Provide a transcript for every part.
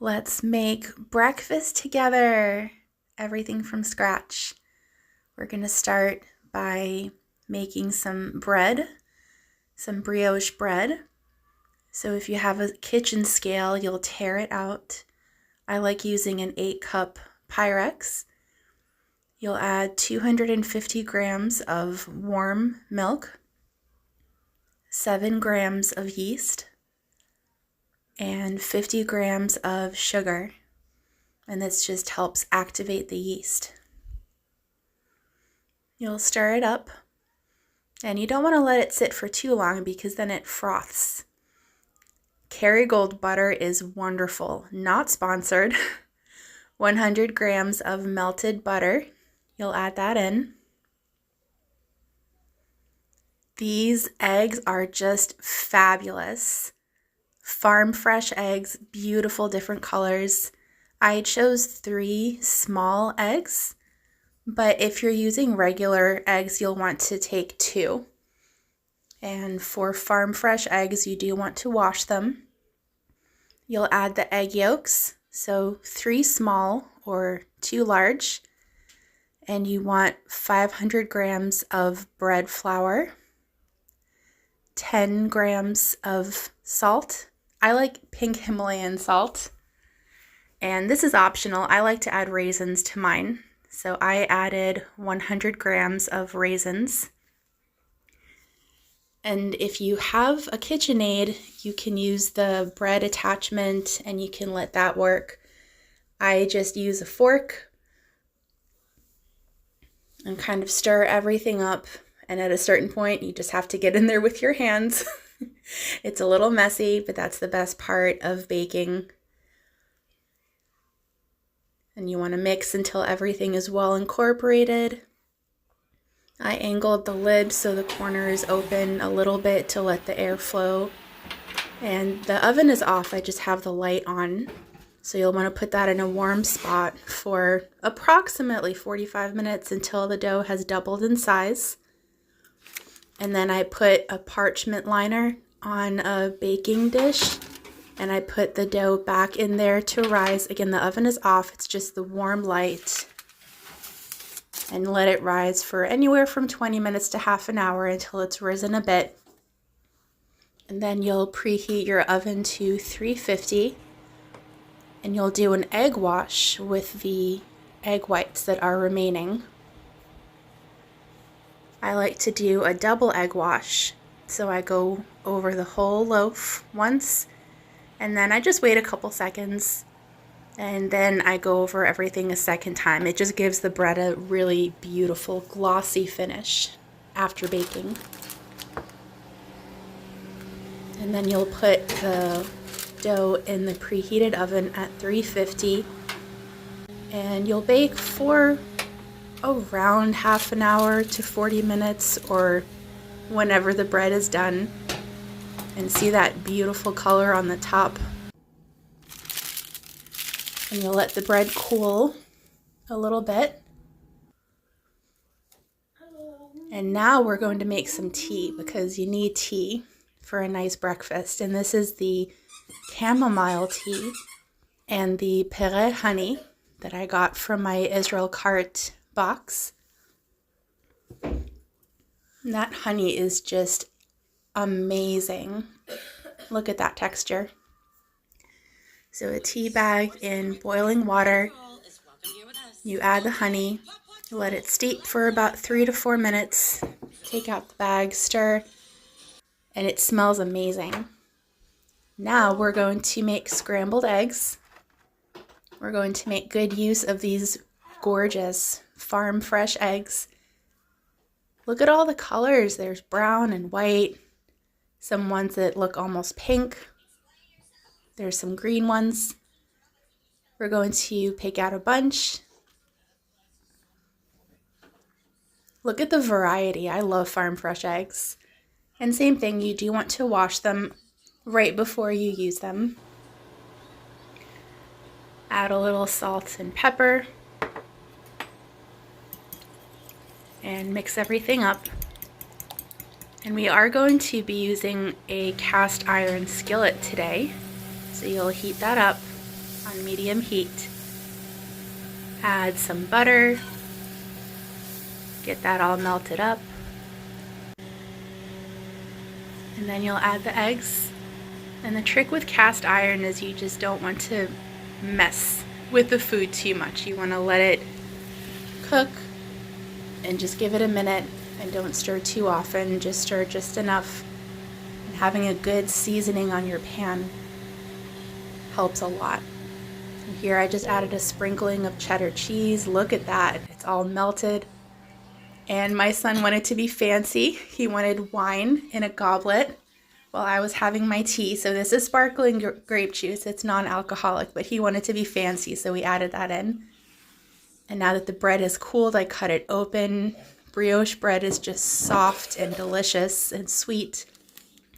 Let's make breakfast together, everything from scratch. We're going to start by making some bread, some brioche bread. So if you have a kitchen scale, you'll tear it out. I like using an 8-cup Pyrex. You'll add 250 grams of warm milk, 7 grams of yeast, and 50 grams of sugar. And this just helps activate the yeast. You'll stir it up, and you don't want to let it sit for too long because then it froths. Kerrygold butter is wonderful, not sponsored. 100 grams of melted butter. You'll add that in. These eggs are just fabulous. Farm fresh eggs, beautiful different colors. I chose 3 small eggs, but if you're using regular eggs, you'll want to take 2. And for farm fresh eggs, you do want to wash them. You'll add the egg yolks, so 3 small or 2 large. And you want 500 grams of bread flour, 10 grams of salt. I like pink Himalayan salt, and this is optional. I like to add raisins to mine, so I added 100 grams of raisins. And if you have a KitchenAid, you can use the bread attachment and you can let that work. I just use a fork and kind of stir everything up, and at a certain point, you just have to get in there with your hands. It's a little messy, but that's the best part of baking. And you want to mix until everything is well incorporated. I angled the lid so the corner is open a little bit to let the air flow. And the oven is off, I just have the light on. So you'll want to put that in a warm spot for approximately 45 minutes until the dough has doubled in size. And then I put a parchment liner on a baking dish, and I put the dough back in there to rise. Again, the oven is off, it's just the warm light. And let it rise for anywhere from 20 minutes to half an hour until it's risen a bit. And then you'll preheat your oven to 350, and you'll do an egg wash with the egg whites that are remaining. I like to do a double egg wash, so I go over the whole loaf once, and then I just wait a couple seconds, and then I go over everything a second time. It just gives the bread a really beautiful glossy finish after baking. And then you'll put the dough in the preheated oven at 350, and you'll bake for around half an hour to 40 minutes or whenever the bread is done. And see that beautiful color on the top. And you'll let the bread cool a little bit. And now we're going to make some tea, because you need tea for a nice breakfast. And this is the chamomile tea and the pere honey that I got from my Israel cart box. And that honey is just amazing. Look at that texture. So a tea bag in boiling water. You add the honey, let it steep for about 3 to 4 minutes. Take out the bag, stir, and it smells amazing. Now we're going to make scrambled eggs. We're going to make good use of these gorgeous farm fresh eggs. Look at all the colors. There's brown and white, some ones that look almost pink. There's some green ones. We're going to pick out a bunch. Look at the variety. I love farm fresh eggs. And same thing, you do want to wash them right before you use them. Add a little salt and pepper. And mix everything up. And we are going to be using a cast iron skillet today. So you'll heat that up. on medium heat. Add some butter. Get that all melted up. And then you'll add the eggs. And the trick with cast iron is you just don't want to mess with the food too much. You want to let it cook and just give it a minute, and don't stir too often. Just stir just enough. And having a good seasoning on your pan helps a lot. And here I just added a sprinkling of cheddar cheese. Look at that. It's all melted. And my son wanted to be fancy. He wanted wine in a goblet while I was having my tea. So this is sparkling grape juice. It's non-alcoholic, but he wanted to be fancy, so we added that in. And now that the bread is cooled, I cut it open. Brioche bread is just soft and delicious and sweet.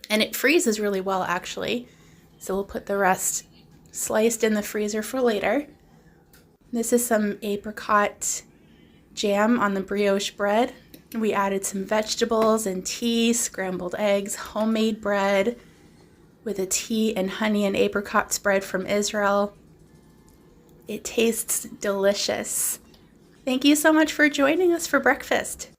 And it freezes really well, actually. So we'll put the rest sliced in the freezer for later. This is some apricot jam on the brioche bread. We added some vegetables and tea, scrambled eggs, homemade bread with a tea and honey and apricot spread from Israel. It tastes delicious. Thank you so much for joining us for breakfast.